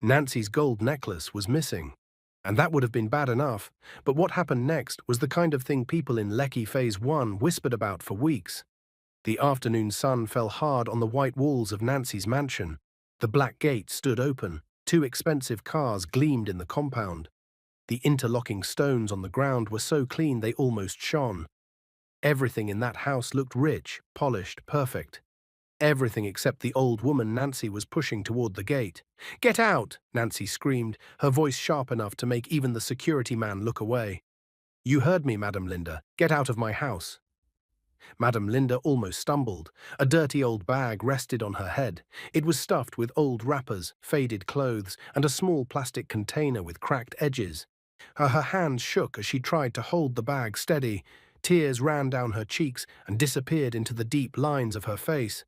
Nancy's gold necklace was missing. And that would have been bad enough, but what happened next was the kind of thing people in Lekki Phase 1 whispered about for weeks. The afternoon sun fell hard on the white walls of Nancy's mansion. The black gate stood open. Two expensive cars gleamed in the compound. The interlocking stones on the ground were so clean they almost shone. Everything in that house looked rich, polished, perfect. Everything except the old woman Nancy was pushing toward the gate. "Get out!" Nancy screamed, her voice sharp enough to make even the security man look away. "You heard me, Madam Linda. Get out of my house." Madam Linda almost stumbled. A dirty old bag rested on her head. It was stuffed with old wrappers, faded clothes, and a small plastic container with cracked edges. Her hands shook as she tried to hold the bag steady. Tears ran down her cheeks and disappeared into the deep lines of her face.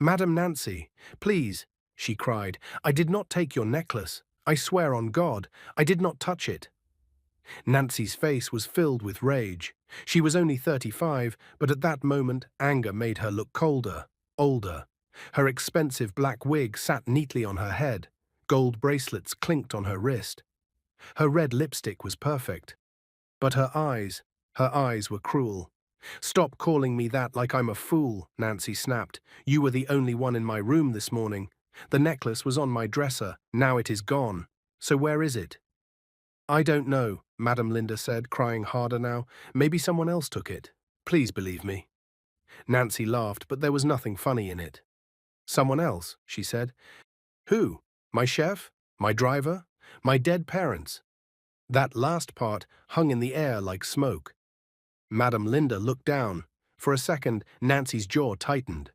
"Madam Nancy, please," she cried, "I did not take your necklace. I swear on God, I did not touch it." Nancy's face was filled with rage. She was only 35, but at that moment anger made her look colder, older. Her expensive black wig sat neatly on her head. Gold bracelets clinked on her wrist. Her red lipstick was perfect. But her eyes were cruel. "Stop calling me that like I'm a fool," Nancy snapped. "You were the only one in my room this morning. The necklace was on my dresser. Now it is gone. So where is it?" "I don't know," Madam Linda said, crying harder now. "Maybe someone else took it. Please believe me." Nancy laughed, but there was nothing funny in it. "Someone else," she said. "Who? My chef? My driver? My dead parents?" That last part hung in the air like smoke. Madam Linda looked down. For a second, Nancy's jaw tightened.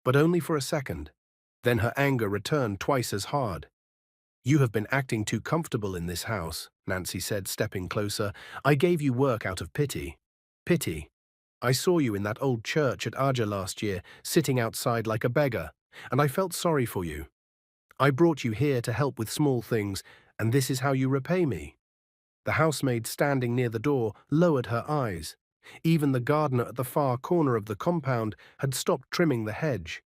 But only for a second. Then her anger returned twice as hard. "You have been acting too comfortable in this house," Nancy said, stepping closer. "I gave you work out of pity. Pity. I saw you in that old church at Aja last year, sitting outside like a beggar, and I felt sorry for you. I brought you here to help with small things, and this is how you repay me." The housemaid standing near the door lowered her eyes. Even the gardener at the far corner of the compound had stopped trimming the hedge.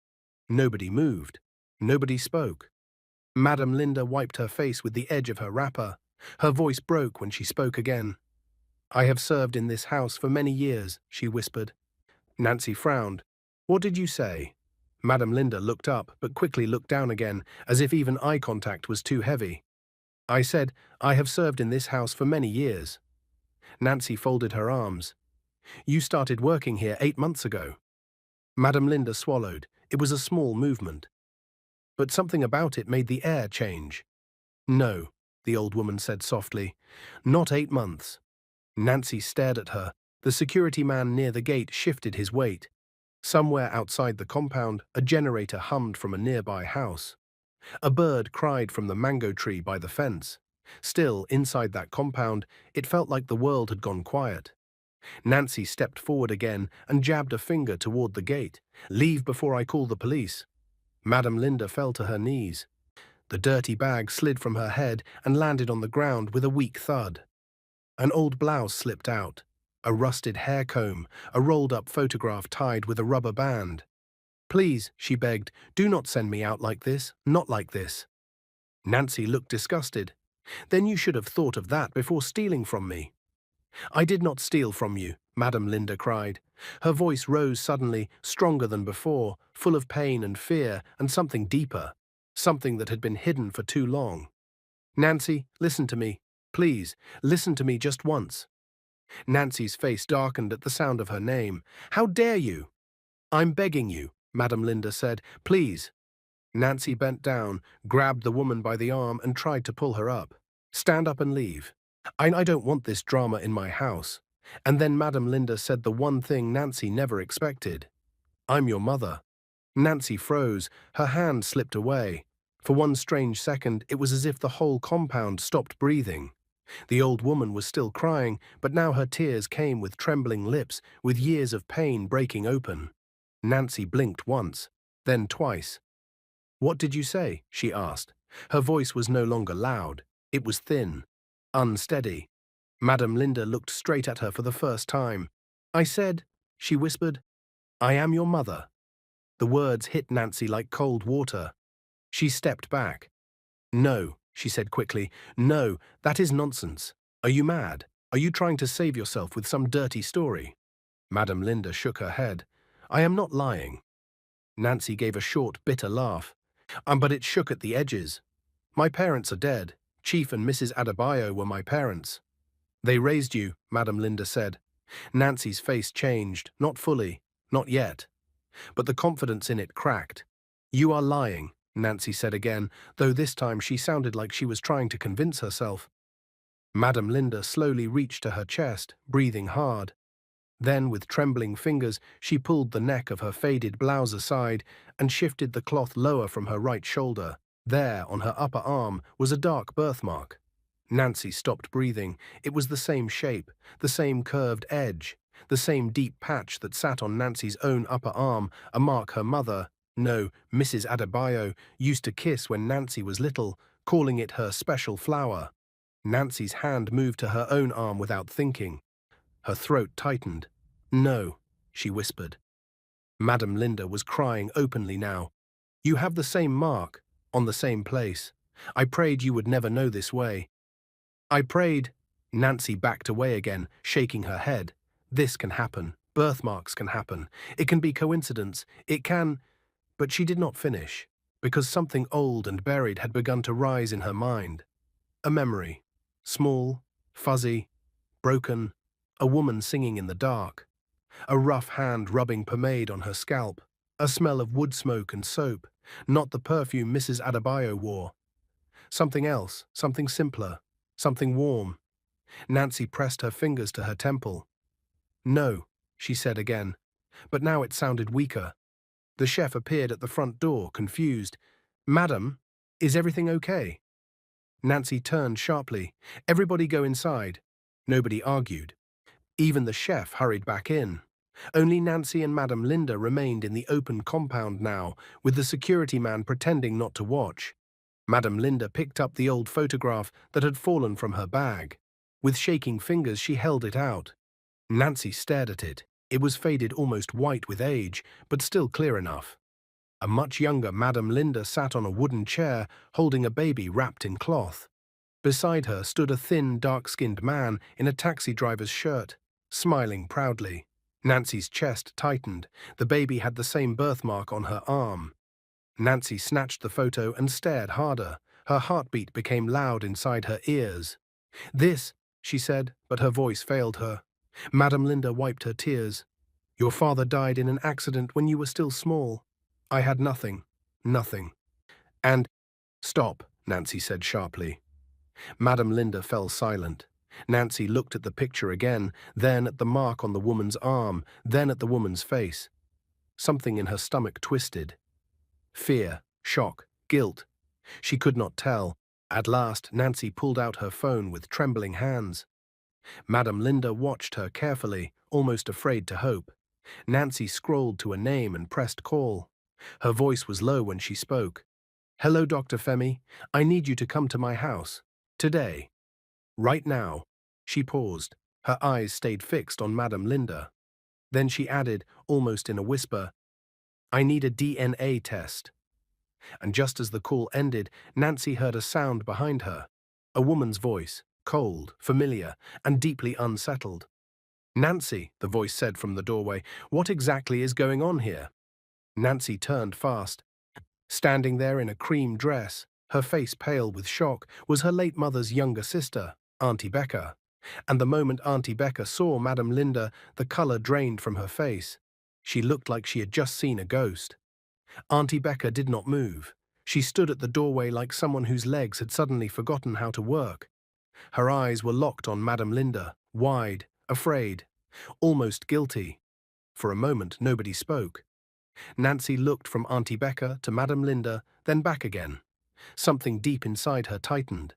Nobody moved. Nobody spoke. Madam Linda wiped her face with the edge of her wrapper. Her voice broke when she spoke again. "I have served in this house for many years," she whispered. Nancy frowned. "What did you say?" Madam Linda looked up, but quickly looked down again, as if even eye contact was too heavy. "I said, I have served in this house for many years." Nancy folded her arms. "You started working here 8 months ago." Madam Linda swallowed. It was a small movement. But something about it made the air change. "No," the old woman said softly. "Not 8 months." Nancy stared at her. The security man near the gate shifted his weight. Somewhere outside the compound, a generator hummed from a nearby house. A bird cried from the mango tree by the fence. Still, inside that compound, it felt like the world had gone quiet. Nancy stepped forward again and jabbed a finger toward the gate. "Leave before I call the police." Madam Linda fell to her knees. The dirty bag slid from her head and landed on the ground with a weak thud. An old blouse slipped out, a rusted hair comb, a rolled-up photograph tied with a rubber band. "Please," she begged, "do not send me out like this, not like this." Nancy looked disgusted. "Then you should have thought of that before stealing from me." "I did not steal from you," Madam Linda cried. Her voice rose suddenly, stronger than before, full of pain and fear and something deeper, something that had been hidden for too long. "Nancy, listen to me. Please, listen to me just once." Nancy's face darkened at the sound of her name. "How dare you?" "I'm begging you," Madam Linda said. "Please." Nancy bent down, grabbed the woman by the arm and tried to pull her up. "Stand up and leave. I don't want this drama in my house." And then Madam Linda said the one thing Nancy never expected. "I'm your mother." Nancy froze. Her hand slipped away. For one strange second, it was as if the whole compound stopped breathing. The old woman was still crying, but now her tears came with trembling lips, with years of pain breaking open. Nancy blinked once, then twice. "What did you say?" she asked. Her voice was no longer loud. It was thin, unsteady. Madam Linda looked straight at her for the first time. "I said," she whispered, "I am your mother." The words hit Nancy like cold water. She stepped back. "No," she said quickly. No, that is nonsense. Are you mad? Are you trying to save yourself with some dirty story? Madame Linda shook her head. I am not lying. Nancy gave a short, bitter laugh. But it shook at the edges. My parents are dead. Chief and Mrs. Adebayo were my parents. They raised you, Madame Linda said. Nancy's face changed, not fully, not yet. But the confidence in it cracked. You are lying, Nancy said again, though this time she sounded like she was trying to convince herself. Madame Linda slowly reached to her chest, breathing hard. Then, with trembling fingers, she pulled the neck of her faded blouse aside and shifted the cloth lower from her right shoulder. There, on her upper arm, was a dark birthmark. Nancy stopped breathing. It was the same shape, the same curved edge, the same deep patch that sat on Nancy's own upper arm, a mark her mother, no, Mrs. Adebayo, used to kiss when Nancy was little, calling it her special flower. Nancy's hand moved to her own arm without thinking. Her throat tightened. No, she whispered. Madame Linda was crying openly now. You have the same mark, on the same place. I prayed you would never know this way. I prayed. Nancy backed away again, shaking her head. This can happen. Birthmarks can happen. It can be coincidence. It can... But she did not finish, because something old and buried had begun to rise in her mind. A memory. Small, fuzzy, broken. A woman singing in the dark. A rough hand rubbing pomade on her scalp. A smell of wood smoke and soap. Not the perfume Mrs. Adebayo wore. Something else, something simpler, something warm. Nancy pressed her fingers to her temple. No, she said again, but now it sounded weaker. The chef appeared at the front door, confused. Madam, is everything okay? Nancy turned sharply. Everybody go inside. Nobody argued. Even the chef hurried back in. Only Nancy and Madame Linda remained in the open compound now, with the security man pretending not to watch. Madame Linda picked up the old photograph that had fallen from her bag. With shaking fingers she held it out. Nancy stared at it. It was faded almost white with age, but still clear enough. A much younger Madame Linda sat on a wooden chair, holding a baby wrapped in cloth. Beside her stood a thin, dark-skinned man in a taxi driver's shirt, smiling proudly. Nancy's chest tightened. The baby had the same birthmark on her arm. Nancy snatched the photo and stared harder. Her heartbeat became loud inside her ears. This, she said, but her voice failed her. Madame Linda wiped her tears. Your father died in an accident when you were still small. I had nothing. Nothing. And... Stop, Nancy said sharply. Madame Linda fell silent. Nancy looked at the picture again, then at the mark on the woman's arm, then at the woman's face. Something in her stomach twisted. Fear, shock, guilt. She could not tell. At last, Nancy pulled out her phone with trembling hands. Madame Linda watched her carefully, almost afraid to hope. Nancy scrolled to a name and pressed call. Her voice was low when she spoke. Hello, Dr. Femi. I need you to come to my house. Today. Right now. She paused. Her eyes stayed fixed on Madame Linda. Then she added, almost in a whisper, I need a DNA test. And just as the call ended, Nancy heard a sound behind her. A woman's voice, cold, familiar, and deeply unsettled. Nancy, the voice said from the doorway, what exactly is going on here? Nancy turned fast. Standing there in a cream dress, her face pale with shock, was her late mother's younger sister, Auntie Becca. And the moment Auntie Becca saw Madame Linda, the color drained from her face. She looked like she had just seen a ghost. Auntie Becca did not move. She stood at the doorway like someone whose legs had suddenly forgotten how to work. Her eyes were locked on Madame Linda, wide, afraid, almost guilty. For a moment, nobody spoke. Nancy looked from Auntie Becca to Madame Linda, then back again. Something deep inside her tightened.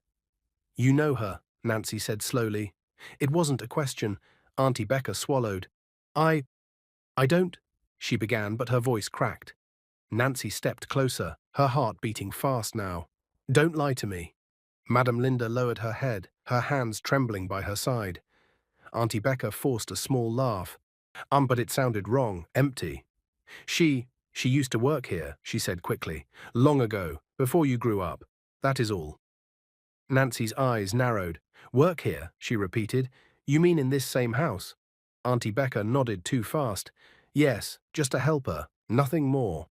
You know her, Nancy said slowly. It wasn't a question. Auntie Becca swallowed. I don't, she began, but her voice cracked. Nancy stepped closer, her heart beating fast now. Don't lie to me. Madame Linda lowered her head, her hands trembling by her side. Auntie Becca forced a small laugh. But it sounded wrong, empty. She used to work here, she said quickly. Long ago, before you grew up. That is all. Nancy's eyes narrowed. Work here, she repeated. You mean in this same house? Auntie Becca nodded too fast. Yes, just a helper, nothing more.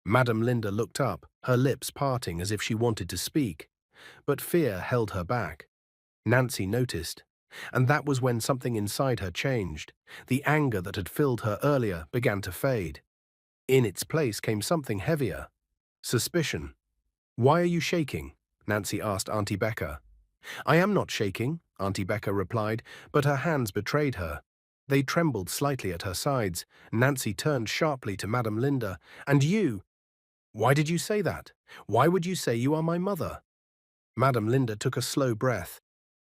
Madame Linda looked up, her lips parting as if she wanted to speak. But fear held her back. Nancy noticed. And that was when something inside her changed. The anger that had filled her earlier began to fade. In its place came something heavier. Suspicion. Why are you shaking? Nancy asked Auntie Becca. I am not shaking, Auntie Becca replied, but her hands betrayed her. They trembled slightly at her sides. Nancy turned sharply to Madame Linda. And you? Why did you say that? Why would you say you are my mother? Madame Linda took a slow breath.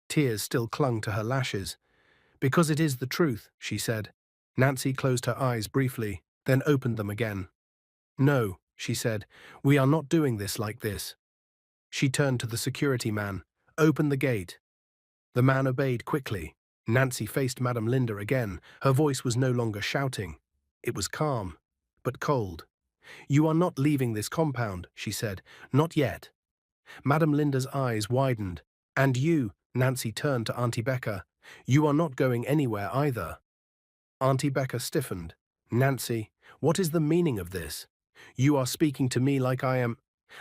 Tears still clung to her lashes. Because it is the truth, she said. Nancy closed her eyes briefly, then opened them again. No, she said, we are not doing this like this. She turned to the security man. Open the gate. The man obeyed quickly. Nancy faced Madame Linda again. Her voice was no longer shouting. It was calm, but cold. You are not leaving this compound, she said. Not yet. Madame Linda's eyes widened. And you, Nancy turned to Auntie Becca. You are not going anywhere either. Auntie Becca stiffened. Nancy, what is the meaning of this? You are speaking to me like I am...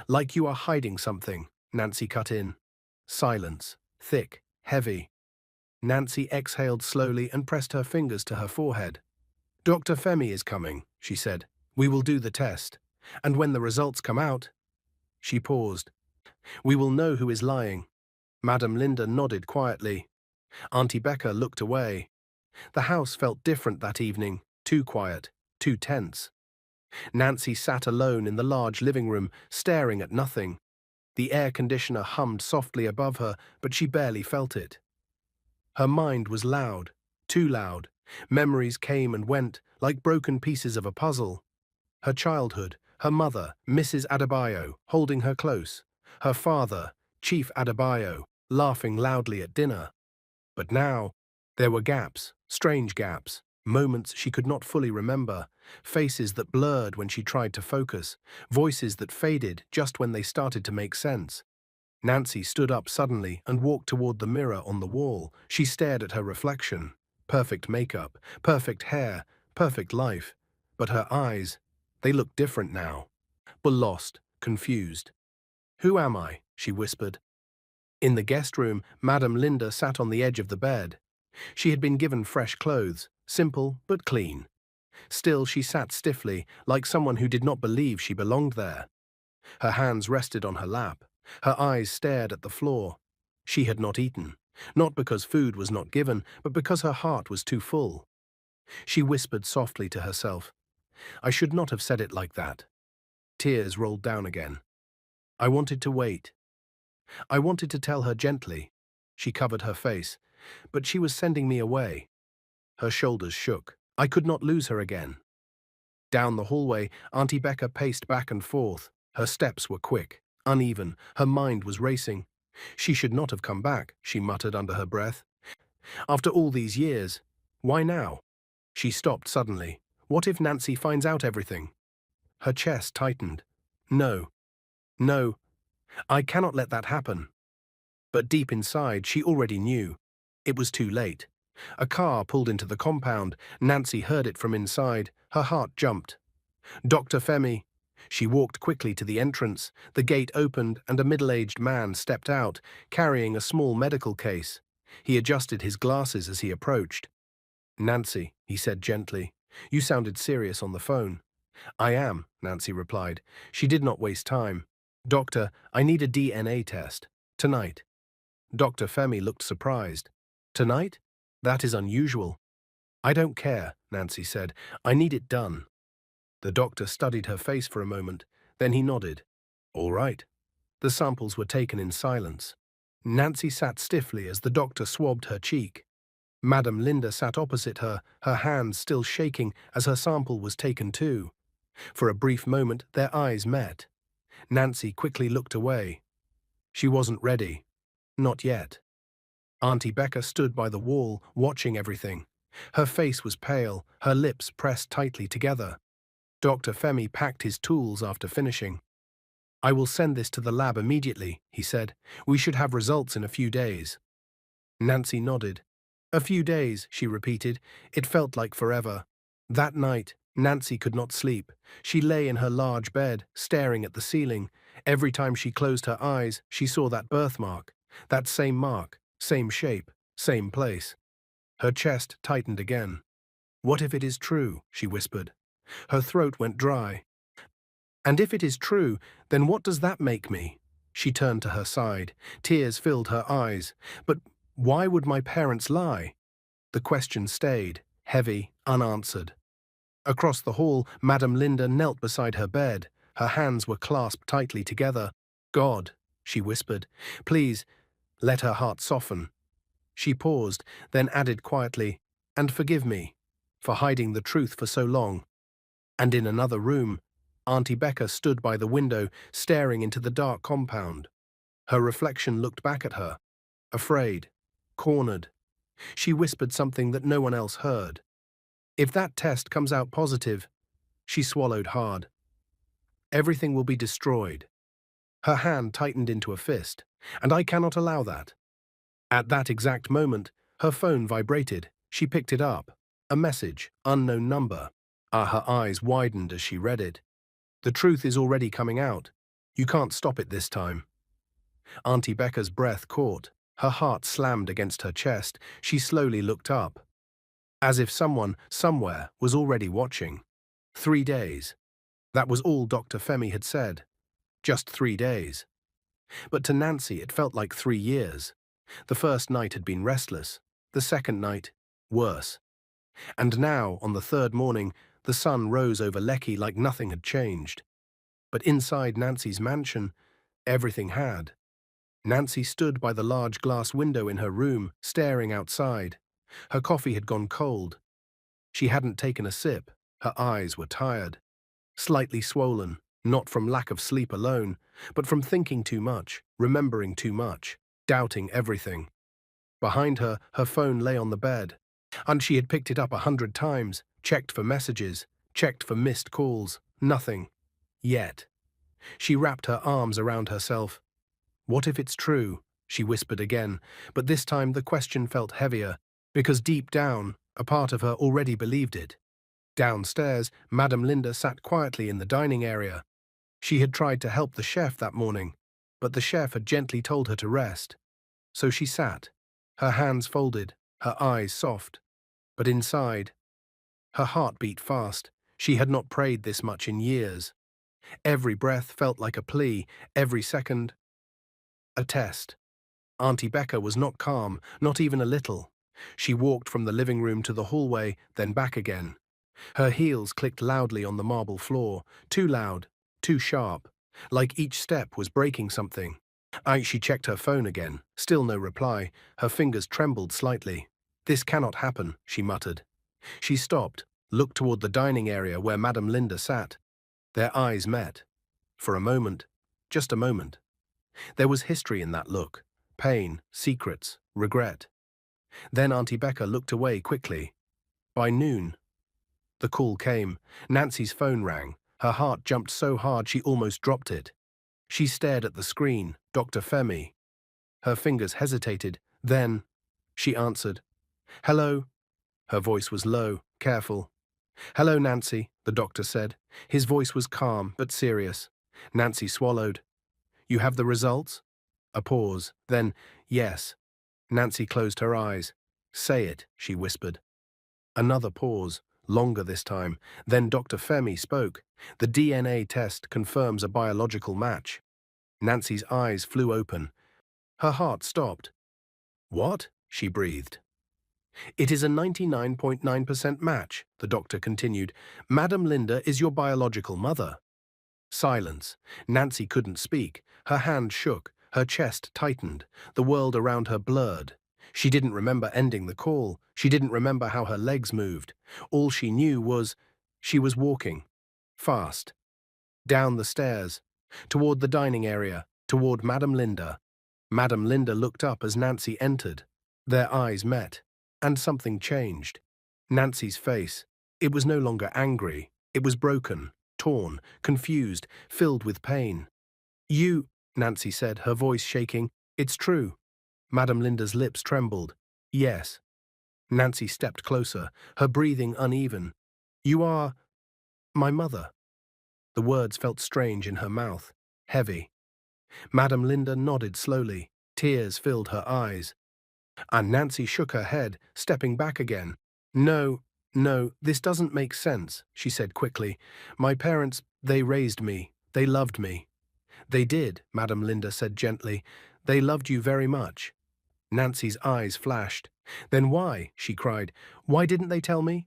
Like you are hiding something, Nancy cut in. Silence. Thick. Heavy. Nancy exhaled slowly and pressed her fingers to her forehead. Dr. Femi is coming, she said. We will do the test. And when the results come out... She paused. We will know who is lying. Madame Linda nodded quietly. Auntie Becca looked away. The house felt different that evening, too quiet, too tense. Nancy sat alone in the large living room, staring at nothing. The air conditioner hummed softly above her, but she barely felt it. Her mind was loud, too loud. Memories came and went, like broken pieces of a puzzle. Her childhood, her mother, Mrs. Adebayo, holding her close. Her father, Chief Adebayo, laughing loudly at dinner. But now, there were gaps, strange gaps, moments she could not fully remember, faces that blurred when she tried to focus, voices that faded just when they started to make sense. Nancy stood up suddenly and walked toward the mirror on the wall. She stared at her reflection. Perfect makeup, perfect hair, perfect life. But her eyes, they looked different now. But lost, confused. Who am I? She whispered. In the guest room, Madame Linda sat on the edge of the bed. She had been given fresh clothes, simple but clean. Still, she sat stiffly, like someone who did not believe she belonged there. Her hands rested on her lap. Her eyes stared at the floor. She had not eaten, not because food was not given, but because her heart was too full. She whispered softly to herself, I should not have said it like that. Tears rolled down again. I wanted to wait. I wanted to tell her gently. She covered her face, but she was sending me away. Her shoulders shook. I could not lose her again. Down the hallway, Auntie Becca paced back and forth. Her steps were quick, uneven. Her mind was racing. She should not have come back, she muttered under her breath. After all these years, why now? She stopped suddenly. What if Nancy finds out everything? Her chest tightened. No. No. I cannot let that happen. But deep inside, she already knew. It was too late. A car pulled into the compound. Nancy heard it from inside. Her heart jumped. Dr. Femi. She walked quickly to the entrance. The gate opened and a middle-aged man stepped out, carrying a small medical case. He adjusted his glasses as he approached. Nancy, he said gently, you sounded serious on the phone. I am, Nancy replied. She did not waste time. Doctor, I need a DNA test. Tonight. Dr. Femi looked surprised. Tonight? That is unusual. I don't care, Nancy said. I need it done. The doctor studied her face for a moment. Then he nodded. All right. The samples were taken in silence. Nancy sat stiffly as the doctor swabbed her cheek. Madame Linda sat opposite her, her hands still shaking as her sample was taken too. For a brief moment, their eyes met. Nancy quickly looked away. She wasn't ready. Not yet. Auntie Becca stood by the wall, watching everything. Her face was pale, her lips pressed tightly together. Dr. Femi packed his tools after finishing. I will send this to the lab immediately, he said. We should have results in a few days. Nancy nodded. A few days, she repeated. It felt like forever. That night, Nancy could not sleep. She lay in her large bed, staring at the ceiling. Every time she closed her eyes, she saw that birthmark. That same mark, same shape, same place. Her chest tightened again. What if it is true? She whispered. Her throat went dry. And if it is true, then what does that make me? She turned to her side. Tears filled her eyes. But why would my parents lie? The question stayed, heavy, unanswered. Across the hall, Madame Linda knelt beside her bed. Her hands were clasped tightly together. God, she whispered, please, let her heart soften. She paused, then added quietly, and forgive me for hiding the truth for so long. And in another room, Auntie Becca stood by the window, staring into the dark compound. Her reflection looked back at her, afraid, cornered. She whispered something that no one else heard. If that test comes out positive, she swallowed hard. Everything will be destroyed. Her hand tightened into a fist, and I cannot allow that. At that exact moment, her phone vibrated. She picked it up. A message, unknown number. Her eyes widened as she read it. The truth is already coming out. You can't stop it this time. Auntie Becca's breath caught. Her heart slammed against her chest. She slowly looked up. As if someone, somewhere, was already watching. 3 days. That was all Dr. Femi had said. Just 3 days. But to Nancy it felt like 3 years. The first night had been restless. The second night, worse. And now, on the third morning, the sun rose over Lekki like nothing had changed. But inside Nancy's mansion, everything had. Nancy stood by the large glass window in her room, staring outside. Her coffee had gone cold. She hadn't taken a sip. Her eyes were tired. Slightly swollen, not from lack of sleep alone, but from thinking too much, remembering too much, doubting everything. Behind her, her phone lay on the bed, and she had picked it up 100 times, checked for messages, checked for missed calls. Nothing. Yet. She wrapped her arms around herself. What if it's true? She whispered again, but this time the question felt heavier, because deep down, a part of her already believed it. Downstairs, Madame Linda sat quietly in the dining area. She had tried to help the chef that morning, but the chef had gently told her to rest. So she sat, her hands folded, her eyes soft. But inside, her heart beat fast. She had not prayed this much in years. Every breath felt like a plea, every second, a test. Auntie Becca was not calm, not even a little. She walked from the living room to the hallway, then back again. Her heels clicked loudly on the marble floor, too loud, too sharp, like each step was breaking something. She checked her phone again, still no reply. Her fingers trembled slightly. This cannot happen, she muttered. She stopped, looked toward the dining area where Madame Linda sat. Their eyes met. For a moment, just a moment. There was history in that look. Pain, secrets, regret. Then Auntie Becca looked away quickly. By noon, the call came. Nancy's phone rang. Her heart jumped so hard she almost dropped it. She stared at the screen. Dr. Femi. Her fingers hesitated. Then, she answered. Hello? Her voice was low, careful. Hello, Nancy, the doctor said. His voice was calm but serious. Nancy swallowed. You have the results? A pause. Then, yes. Nancy closed her eyes. Say it, she whispered. Another pause, longer this time. Then Dr. Femi spoke. The DNA test confirms a biological match. Nancy's eyes flew open. Her heart stopped. What? She breathed. It is a 99.9% match, the doctor continued. Madame Linda is your biological mother. Silence. Nancy couldn't speak. Her hand shook. Her chest tightened. The world around her blurred. She didn't remember ending the call. She didn't remember how her legs moved. All she knew was she was walking. Fast. Down the stairs. Toward the dining area. Toward Madame Linda. Madame Linda looked up as Nancy entered. Their eyes met. And something changed. Nancy's face. It was no longer angry. It was broken, torn, confused, filled with pain. You, Nancy said, her voice shaking. It's true. Madame Linda's lips trembled. Yes. Nancy stepped closer, her breathing uneven. You are my mother. The words felt strange in her mouth, heavy. Madame Linda nodded slowly. Tears filled her eyes. And Nancy shook her head, stepping back again. No, no, this doesn't make sense, she said quickly. My parents, they raised me. They loved me. They did, Madame Linda said gently. They loved you very much. Nancy's eyes flashed. Then why? She cried. Why didn't they tell me?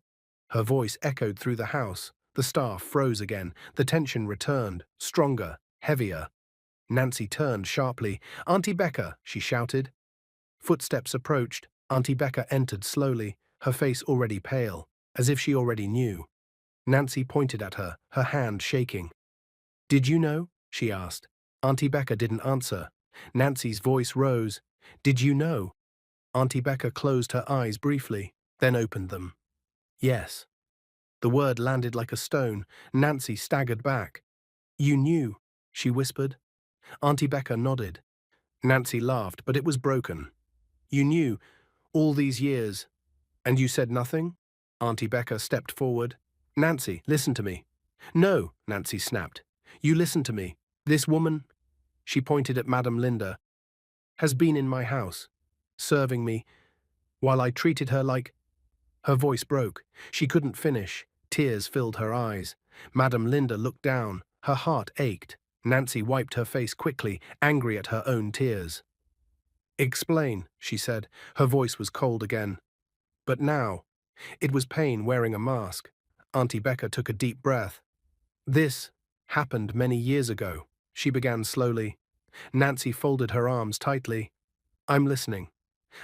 Her voice echoed through the house. The staff froze again. The tension returned, stronger, heavier. Nancy turned sharply. Auntie Becca, she shouted. Footsteps approached. Auntie Becca entered slowly, her face already pale, as if she already knew. Nancy pointed at her, her hand shaking. Did you know? She asked. Auntie Becca didn't answer. Nancy's voice rose. Did you know? Auntie Becca closed her eyes briefly, then opened them. Yes. The word landed like a stone. Nancy staggered back. You knew, she whispered. Auntie Becca nodded. Nancy laughed, but it was broken. You knew, all these years, and you said nothing? Auntie Becca stepped forward. Nancy, listen to me. No, Nancy snapped. You listen to me. This woman, she pointed at Madame Linda, has been in my house, serving me, while I treated her like… Her voice broke. She couldn't finish. Tears filled her eyes. Madame Linda looked down. Her heart ached. Nancy wiped her face quickly, angry at her own tears. Explain, she said. Her voice was cold again. But now, it was pain wearing a mask. Auntie Becca took a deep breath. This happened many years ago, she began slowly. Nancy folded her arms tightly. I'm listening.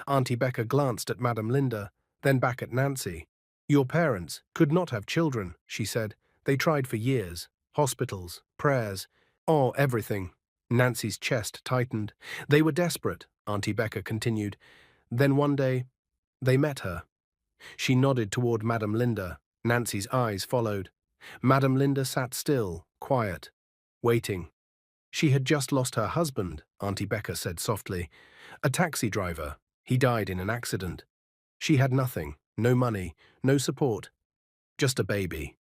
Auntie Becca glanced at Madame Linda, then back at Nancy. Your parents could not have children, she said. They tried for years. Hospitals, prayers, everything. Nancy's chest tightened. They were desperate, Auntie Becca continued. Then one day, they met her. She nodded toward Madame Linda. Nancy's eyes followed. Madame Linda sat still, quiet, waiting. She had just lost her husband, Auntie Becca said softly. A taxi driver. He died in an accident. She had nothing, no money, no support, just a baby.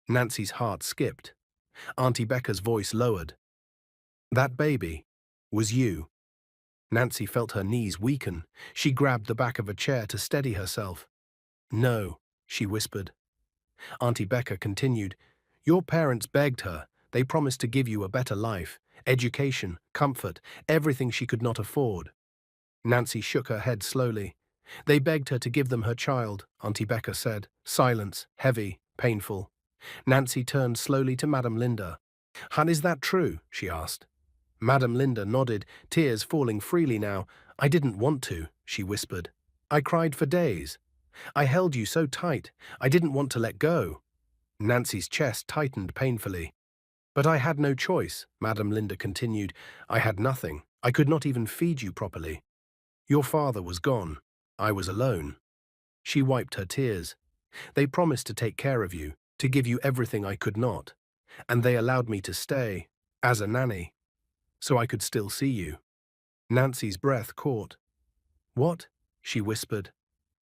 Nancy's heart skipped. Auntie Becca's voice lowered. That baby was you. Nancy felt her knees weaken. She grabbed the back of a chair to steady herself. No, she whispered. Auntie Becca continued. Your parents begged her. They promised to give you a better life, education, comfort, everything she could not afford. Nancy shook her head slowly. They begged her to give them her child, Auntie Becca said. Silence, heavy, painful. Nancy turned slowly to Madame Linda. Han, is that true? She asked. Madame Linda nodded, tears falling freely now. I didn't want to, she whispered. I cried for days. I held you so tight, I didn't want to let go. Nancy's chest tightened painfully. But I had no choice, Madame Linda continued. I had nothing. I could not even feed you properly. Your father was gone. I was alone. She wiped her tears. They promised to take care of you, to give you everything I could not. And they allowed me to stay, as a nanny, so I could still see you. Nancy's breath caught. What? She whispered.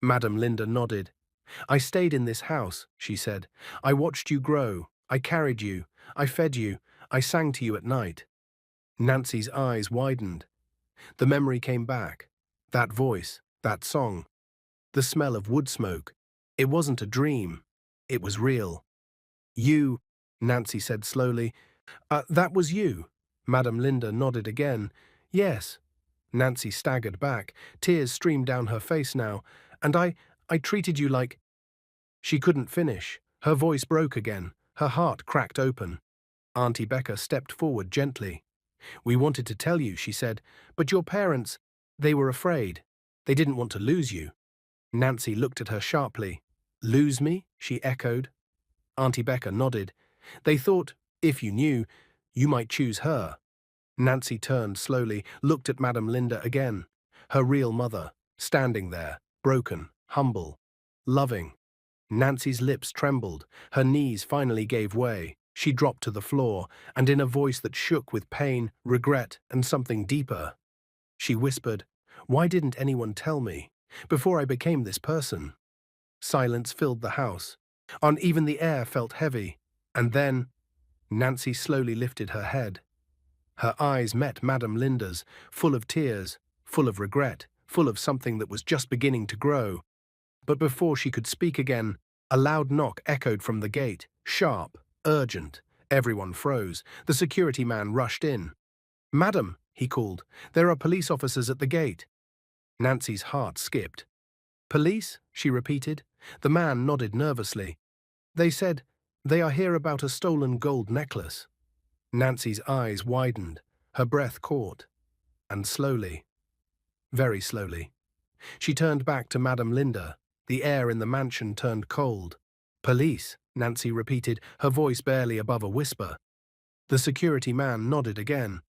Madame Linda nodded. I stayed in this house, she said. I watched you grow. I carried you. I fed you. I sang to you at night. Nancy's eyes widened. The memory came back. That voice, that song, the smell of wood smoke. It wasn't a dream. It was real. You, Nancy said slowly. That was you. Madame Linda nodded again. Yes. Nancy staggered back. Tears streamed down her face now. And I treated you like… She couldn't finish. Her voice broke again. Her heart cracked open. Auntie Becca stepped forward gently. We wanted to tell you, she said, but your parents, they were afraid. They didn't want to lose you. Nancy looked at her sharply. Lose me? She echoed. Auntie Becca nodded. They thought, if you knew, you might choose her. Nancy turned slowly, looked at Madame Linda again. Her real mother, standing there, broken, humble, loving. Nancy's lips trembled. Her knees finally gave way. She dropped to the floor, and in a voice that shook with pain, regret, and something deeper, she whispered, "Why didn't anyone tell me? Before I became this person?" Silence filled the house. On even the air felt heavy. And then, Nancy slowly lifted her head. Her eyes met Madame Linda's, full of tears, full of regret, full of something that was just beginning to grow. But before she could speak again, a loud knock echoed from the gate, sharp, urgent. Everyone froze. The security man rushed in. "Madam," he called, "there are police officers at the gate." Nancy's heart skipped. "Police?" she repeated. The man nodded nervously. "They said they are here about a stolen gold necklace." Nancy's eyes widened, her breath caught, and slowly, very slowly, she turned back to Madame Linda. The air in the mansion turned cold. "Police," Nancy repeated, her voice barely above a whisper. The security man nodded again.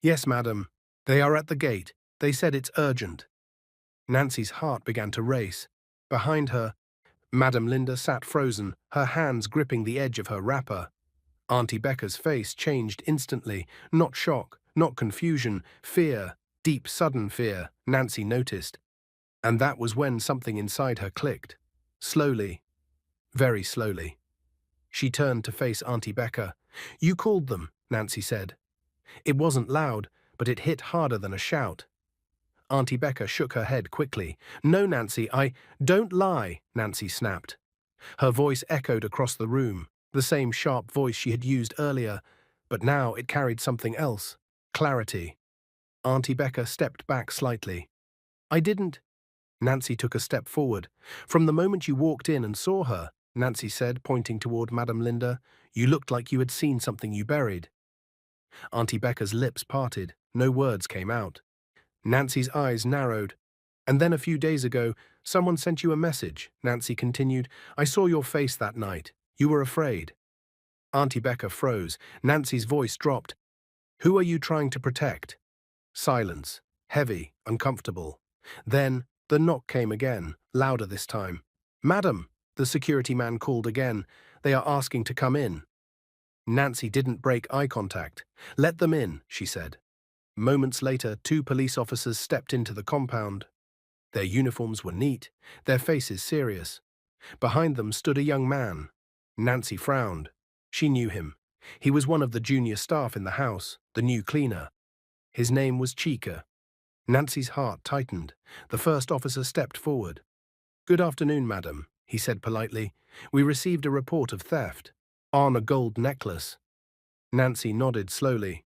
"Yes, madam. They are at the gate. They said it's urgent." Nancy's heart began to race. Behind her, Madame Linda sat frozen, her hands gripping the edge of her wrapper. Auntie Becca's face changed instantly, not shock, not confusion, fear, deep, sudden fear, Nancy noticed. And that was when something inside her clicked. Slowly, very slowly. She turned to face Auntie Becca. "You called them," Nancy said. It wasn't loud, but it hit harder than a shout. Auntie Becca shook her head quickly. "No, Nancy, don't lie," Nancy snapped. Her voice echoed across the room, the same sharp voice she had used earlier, but now it carried something else, clarity. Auntie Becca stepped back slightly. "I didn't—" Nancy took a step forward. "From the moment you walked in and saw her," Nancy said, pointing toward Madame Linda, "you looked like you had seen something you buried." Auntie Becca's lips parted. No words came out. Nancy's eyes narrowed. "And then a few days ago, someone sent you a message," Nancy continued. "I saw your face that night. You were afraid." Auntie Becca froze. Nancy's voice dropped. "Who are you trying to protect?" Silence. Heavy, uncomfortable. Then, the knock came again, louder this time. "Madam," the security man called again. "They are asking to come in." Nancy didn't break eye contact. "Let them in," she said. Moments later, 2 police officers stepped into the compound. Their uniforms were neat, their faces serious. Behind them stood a young man. Nancy frowned. She knew him. He was one of the junior staff in the house, the new cleaner. His name was Chica. Nancy's heart tightened. The first officer stepped forward. "Good afternoon, madam," he said politely. "We received a report of theft. On a gold necklace." Nancy nodded slowly.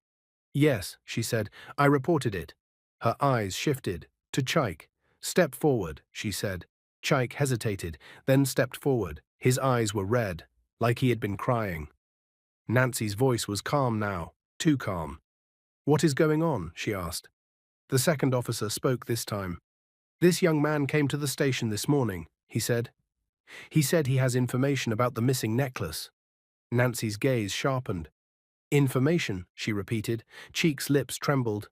"Yes," she said, "I reported it." Her eyes shifted. To Chike. "Step forward," she said. Chike hesitated, then stepped forward. His eyes were red, like he had been crying. Nancy's voice was calm now, too calm. "What is going on?" she asked. The second officer spoke this time. "This young man came to the station this morning," he said. "He said he has information about the missing necklace." Nancy's gaze sharpened. "Information," she repeated. Cheek's lips trembled.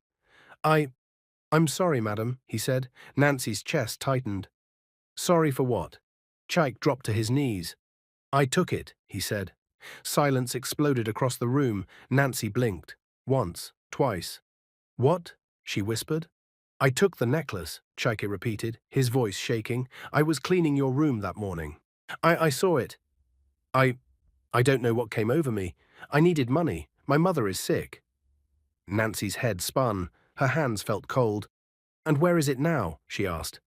I'm sorry, madam," he said. Nancy's chest tightened. "Sorry for what?" Chike dropped to his knees. "I took it," he said. Silence exploded across the room. Nancy blinked. Once, twice. "What?" she whispered. "I took the necklace," Chike repeated, his voice shaking. "I was cleaning your room that morning. I saw it. I don't know what came over me. I needed money. My mother is sick." Nancy's head spun. Her hands felt cold. "And where is it now?" she asked.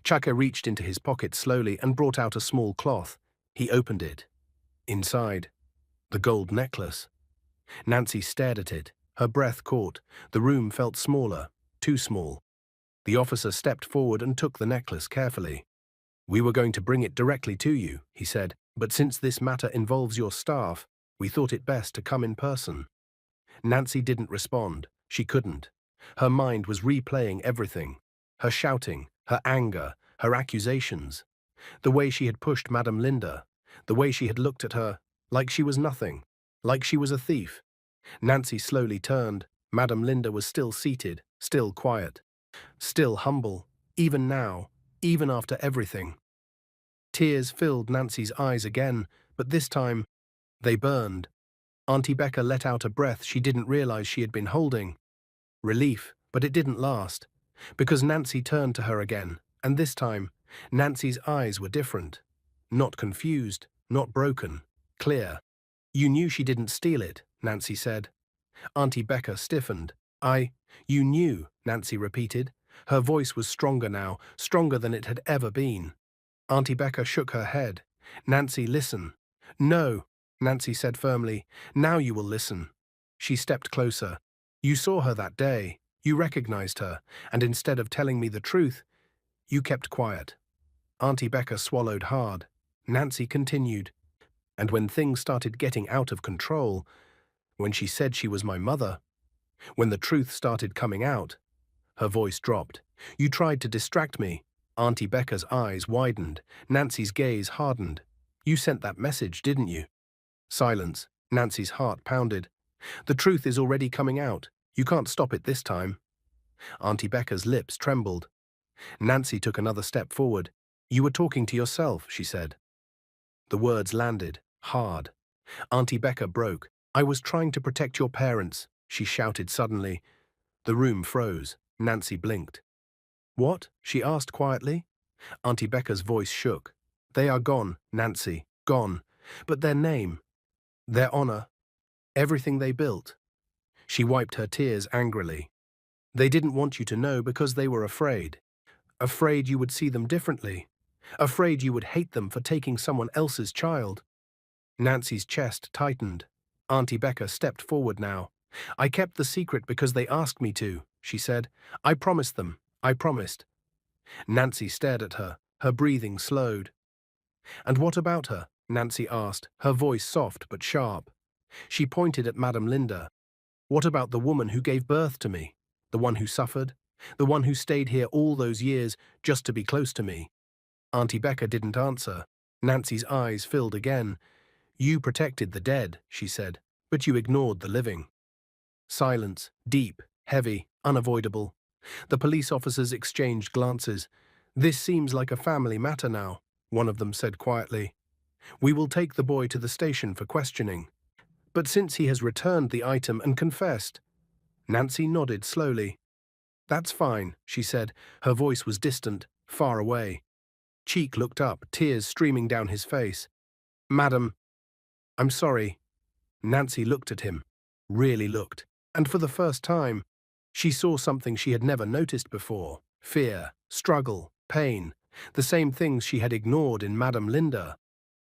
Chaka reached into his pocket slowly and brought out a small cloth. He opened it. Inside, the gold necklace. Nancy stared at it. Her breath caught. The room felt smaller, too small. The officer stepped forward and took the necklace carefully. "We were going to bring it directly to you," he said, "but since this matter involves your staff, we thought it best to come in person." Nancy didn't respond. She couldn't. Her mind was replaying everything. Her shouting, her anger, her accusations. The way she had pushed Madame Linda. The way she had looked at her, like she was nothing. Like she was a thief. Nancy slowly turned. Madame Linda was still seated, still quiet. Still humble, even now, even after everything. Tears filled Nancy's eyes again, but this time, they burned. Auntie Becca let out a breath she didn't realize she had been holding. Relief, but it didn't last. Because Nancy turned to her again, and this time, Nancy's eyes were different. Not confused, not broken, clear. "You knew she didn't steal it," Nancy said. Auntie Becca stiffened. You knew," Nancy repeated. Her voice was stronger now, stronger than it had ever been. Auntie Becca shook her head. "Nancy, listen." "No," Nancy said firmly. "Now you will listen." She stepped closer. "You saw her that day. You recognized her, and instead of telling me the truth, you kept quiet." Auntie Becca swallowed hard. Nancy continued. "And when things started getting out of control, when she said she was my mother, when the truth started coming out," her voice dropped. "You tried to distract me." Auntie Becca's eyes widened. Nancy's gaze hardened. "You sent that message, didn't you?" Silence. Nancy's heart pounded. "The truth is already coming out. You can't stop it this time." Auntie Becca's lips trembled. Nancy took another step forward. "You were talking to yourself," she said. The words landed, hard. Auntie Becca broke. "I was trying to protect your parents," she shouted suddenly. The room froze. Nancy blinked. "What?" she asked quietly. Auntie Becca's voice shook. "They are gone, Nancy, gone. But their name, their honor, everything they built." She wiped her tears angrily. "They didn't want you to know because they were afraid. Afraid you would see them differently. Afraid you would hate them for taking someone else's child." Nancy's chest tightened. Auntie Becca stepped forward now. "I kept the secret because they asked me to," she said. "I promised them. I promised." Nancy stared at her. Her breathing slowed. "And what about her?" Nancy asked, her voice soft but sharp. She pointed at Madame Linda. "What about the woman who gave birth to me? The one who suffered? The one who stayed here all those years just to be close to me?" Auntie Becca didn't answer. Nancy's eyes filled again. "You protected the dead," she said, "but you ignored the living." Silence, deep, heavy, unavoidable. The police officers exchanged glances. "This seems like a family matter now," one of them said quietly. "We will take the boy to the station for questioning. But since he has returned the item and confessed..." Nancy nodded slowly. "That's fine," she said. Her voice was distant, far away. Cheek looked up, tears streaming down his face. "Madam, I'm sorry." Nancy looked at him, really looked, and for the first time, she saw something she had never noticed before: fear, struggle, pain, the same things she had ignored in Madame Linda.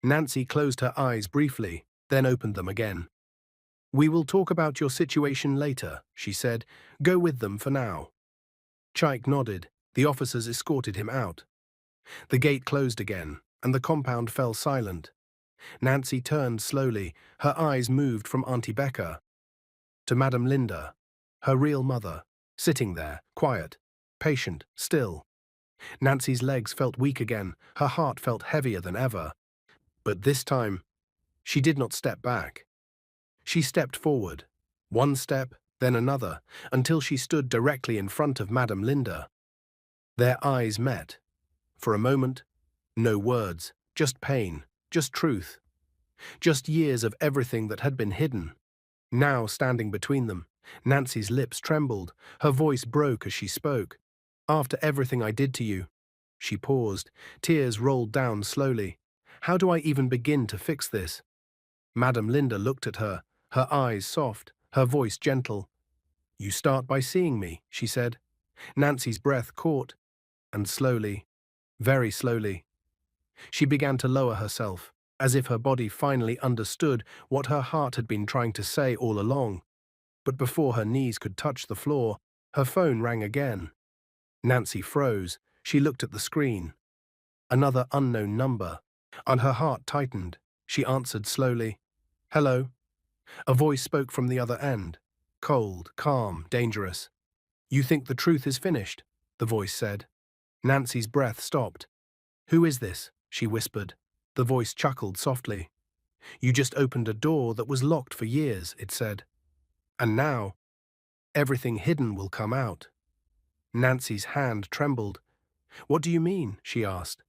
Nancy closed her eyes briefly, then opened them again. "We will talk about your situation later," she said. "Go with them for now." Chaik nodded. The officers escorted him out. The gate closed again, and the compound fell silent. Nancy turned slowly. Her eyes moved from Auntie Becca to Madame Linda, her real mother, sitting there, quiet, patient, still. Nancy's legs felt weak again. Her heart felt heavier than ever. But this time, she did not step back. She stepped forward, one step, then another, until she stood directly in front of Madame Linda. Their eyes met. For a moment, no words, just pain, just truth, just years of everything that had been hidden. Now, standing between them, Nancy's lips trembled. Her voice broke as she spoke. "After everything I did to you..." She paused. Tears rolled down slowly. "How do I even begin to fix this?" Madame Linda looked at her, her eyes soft, her voice gentle. "You start by seeing me," she said. Nancy's breath caught, and slowly, very slowly, she began to lower herself, as if her body finally understood what her heart had been trying to say all along. But before her knees could touch the floor, her phone rang again. Nancy froze. She looked at the screen. Another unknown number, and her heart tightened. She answered slowly. "Hello." A voice spoke from the other end. Cold, calm, dangerous. "You think the truth is finished?" the voice said. Nancy's breath stopped. "Who is this?" she whispered. The voice chuckled softly. "You just opened a door that was locked for years," it said. "And now, everything hidden will come out." Nancy's hand trembled. "What do you mean?" she asked.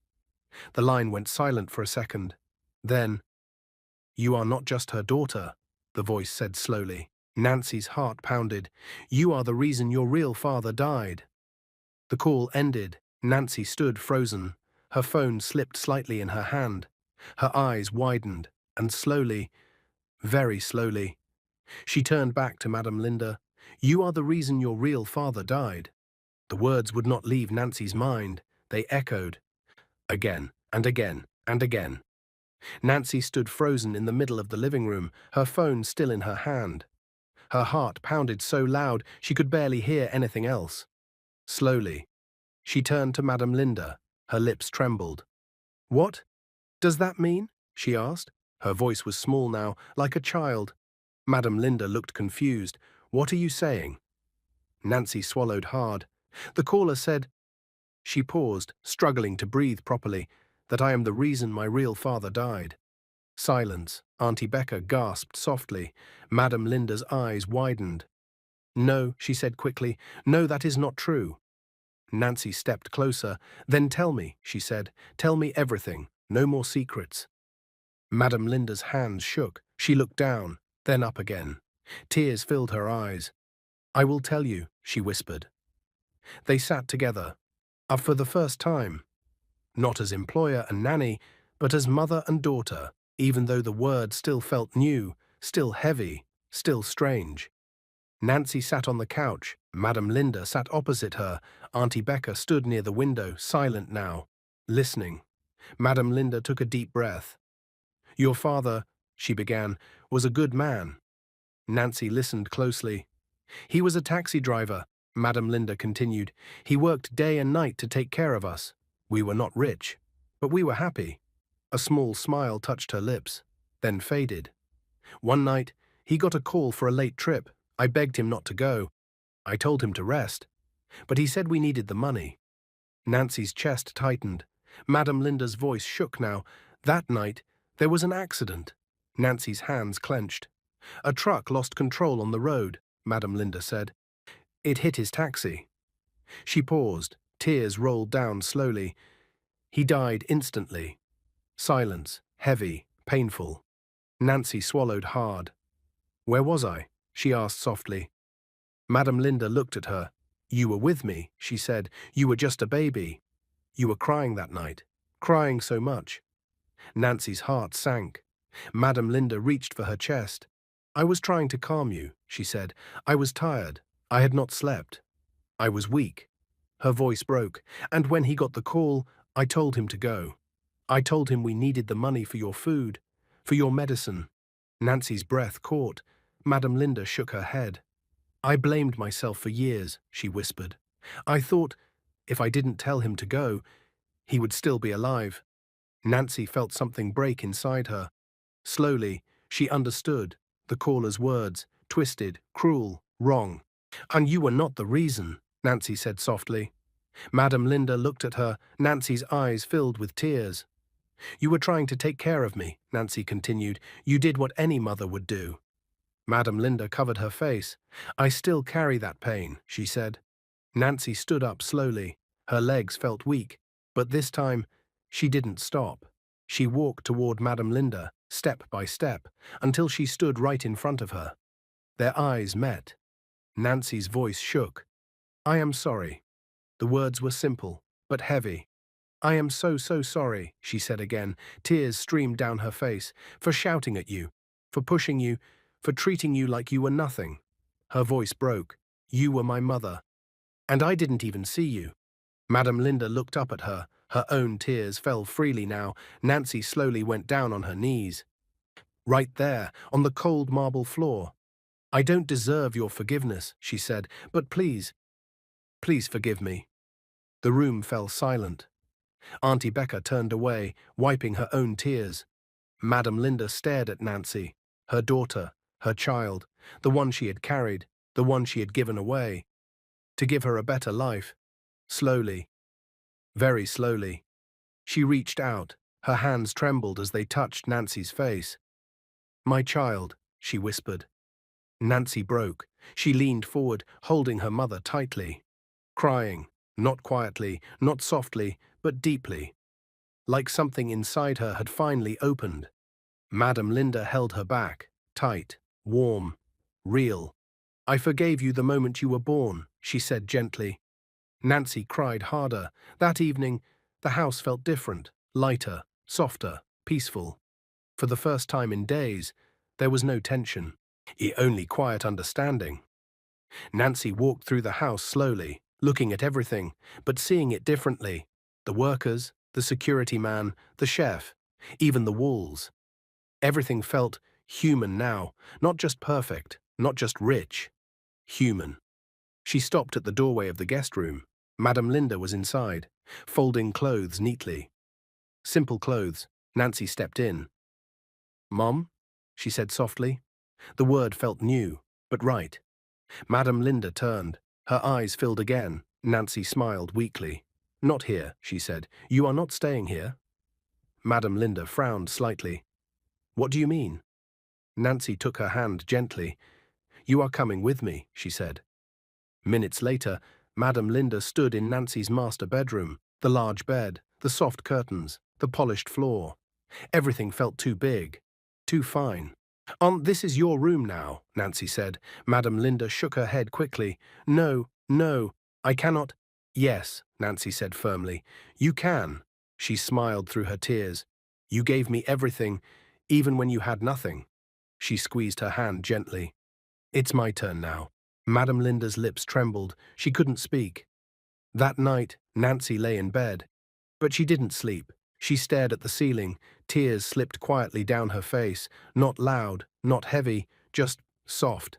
The line went silent for a second. Then, "You are not just her daughter." the voice said slowly. Nancy's heart pounded. You are the reason your real father died. The call ended. Nancy stood frozen. Her phone slipped slightly in her hand. Her eyes widened, and slowly, very slowly, she turned back to Madame Linda. You are the reason your real father died. The words would not leave Nancy's mind. They echoed. Again, and again, and again. Nancy stood frozen in the middle of the living room, her phone still in her hand. Her heart pounded so loud she could barely hear anything else. Slowly, she turned to Madame Linda. Her lips trembled. What does that mean? She asked. Her voice was small now, like a child. Madame Linda looked confused. What are you saying? Nancy swallowed hard. The caller said, she paused, struggling to breathe properly, that I am the reason my real father died. Silence. Auntie Becca gasped softly. Madame Linda's eyes widened. No, she said quickly. No, that is not true. Nancy stepped closer. Then tell me, she said. Tell me everything. No more secrets. Madame Linda's hands shook. She looked down, then up again. Tears filled her eyes. I will tell you, she whispered. They sat together, for the first time. Not as employer and nanny, but as mother and daughter, even though the word still felt new, still heavy, still strange. Nancy sat on the couch. Madame Linda sat opposite her. Auntie Becca stood near the window, silent now, listening. Madame Linda took a deep breath. Your father, she began, was a good man. Nancy listened closely. He was a taxi driver, Madame Linda continued. He worked day and night to take care of us. We were not rich, but we were happy. A small smile touched her lips, then faded. One night, he got a call for a late trip. I begged him not to go. I told him to rest, but he said we needed the money. Nancy's chest tightened. Madame Linda's voice shook now. That night, there was an accident. Nancy's hands clenched. A truck lost control on the road, Madame Linda said. It hit his taxi. She paused. Tears rolled down slowly. He died instantly. Silence, heavy, painful. Nancy swallowed hard. Where was I? She asked softly. Madame Linda looked at her. You were with me, she said. You were just a baby. You were crying that night, crying so much. Nancy's heart sank. Madame Linda reached for her chest. I was trying to calm you, she said. I was tired. I had not slept. I was weak. Her voice broke. And when he got the call, I told him to go. I told him we needed the money for your food, for your medicine. Nancy's breath caught. Madame Linda shook her head. I blamed myself for years, she whispered. I thought, if I didn't tell him to go, he would still be alive. Nancy felt something break inside her. Slowly, she understood the caller's words, twisted, cruel, wrong. And you were not the reason, Nancy said softly. Madame Linda looked at her. Nancy's eyes filled with tears. You were trying to take care of me, Nancy continued. You did what any mother would do. Madame Linda covered her face. I still carry that pain, she said. Nancy stood up slowly. Her legs felt weak, but this time, she didn't stop. She walked toward Madame Linda, step by step, until she stood right in front of her. Their eyes met. Nancy's voice shook. I am sorry. The words were simple, but heavy. I am so sorry, she said again. Tears streamed down her face, for shouting at you, for pushing you, for treating you like you were nothing. Her voice broke. You were my mother. And I didn't even see you. Madame Linda looked up at her. Her own tears fell freely now. Nancy slowly went down on her knees. Right there, on the cold marble floor. I don't deserve your forgiveness, she said, but please forgive me. The room fell silent. Auntie Becca turned away, wiping her own tears. Madame Linda stared at Nancy, her daughter, her child, the one she had carried, the one she had given away, to give her a better life. Slowly, very slowly, she reached out. Her hands trembled as they touched Nancy's face. My child, she whispered. Nancy broke. She leaned forward, holding her mother tightly, crying, not quietly, not softly, but deeply, like something inside her had finally opened. Madame Linda held her back, tight. warm, real. "I forgave you the moment you were born," she said gently. Nancy cried harder. That evening, the house felt different, lighter, softer, peaceful. For the first time in days, there was no tension, only quiet understanding. Nancy walked through the house slowly, looking at everything, but seeing it differently. The workers, the security man, the chef, even the walls. Everything felt human now, not just perfect, not just rich. Human. She stopped at the doorway of the guest room. Madame Linda was inside, folding clothes neatly. Simple clothes. Nancy stepped in. "Mom?" she said softly. The word felt new, but right. Madame Linda turned. Her eyes filled again. Nancy smiled weakly. "Not here," she said. "You are not staying here." Madame Linda frowned slightly. "What do you mean?" Nancy took her hand gently. "You are coming with me," she said. Minutes later, Madame Linda stood in Nancy's master bedroom. The large bed, the soft curtains, the polished floor. Everything felt too big, too fine. "Aunt, this is your room now," Nancy said. Madame Linda shook her head quickly. "No, no, I cannot." "Yes," Nancy said firmly. "You can." She smiled through her tears. "You gave me everything, even when you had nothing." She squeezed her hand gently. "It's my turn now." Madame Linda's lips trembled. She couldn't speak. That night, Nancy lay in bed. But she didn't sleep. She stared at the ceiling. Tears slipped quietly down her face, not loud, not heavy, just soft.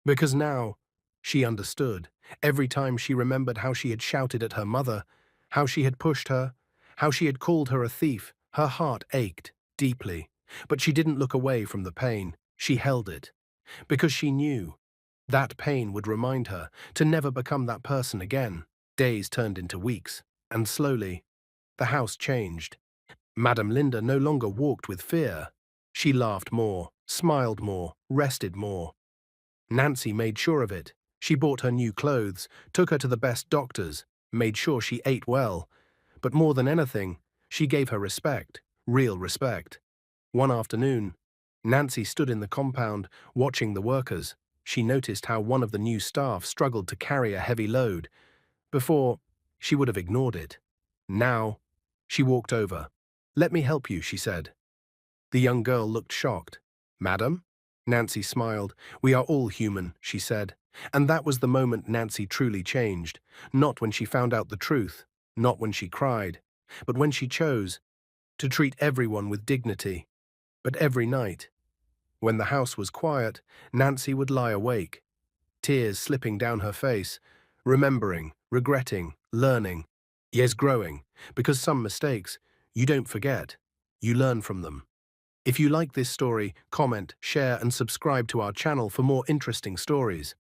Because now, she understood. Every time she remembered how she had shouted at her mother, how she had pushed her, how she had called her a thief, her heart ached deeply. But she didn't look away from the pain. She held it. Because she knew that pain would remind her to never become that person again. Days turned into weeks, and slowly, the house changed. Madame Linda no longer walked with fear. She laughed more, smiled more, rested more. Nancy made sure of it. She bought her new clothes, took her to the best doctors, made sure she ate well. But more than anything, she gave her respect, real respect. One afternoon, Nancy stood in the compound, watching the workers. She noticed how one of the new staff struggled to carry a heavy load. Before, she would have ignored it. Now, she walked over. "Let me help you," she said. The young girl looked shocked. "Madam?" Nancy smiled. "We are all human," she said. And that was the moment Nancy truly changed. Not when she found out the truth, not when she cried, but when she chose to treat everyone with dignity. But every night, when the house was quiet, Nancy would lie awake, tears slipping down her face, remembering, regretting, learning, yes, growing, because some mistakes, you don't forget, you learn from them. If you like this story, comment, share, and subscribe to our channel for more interesting stories.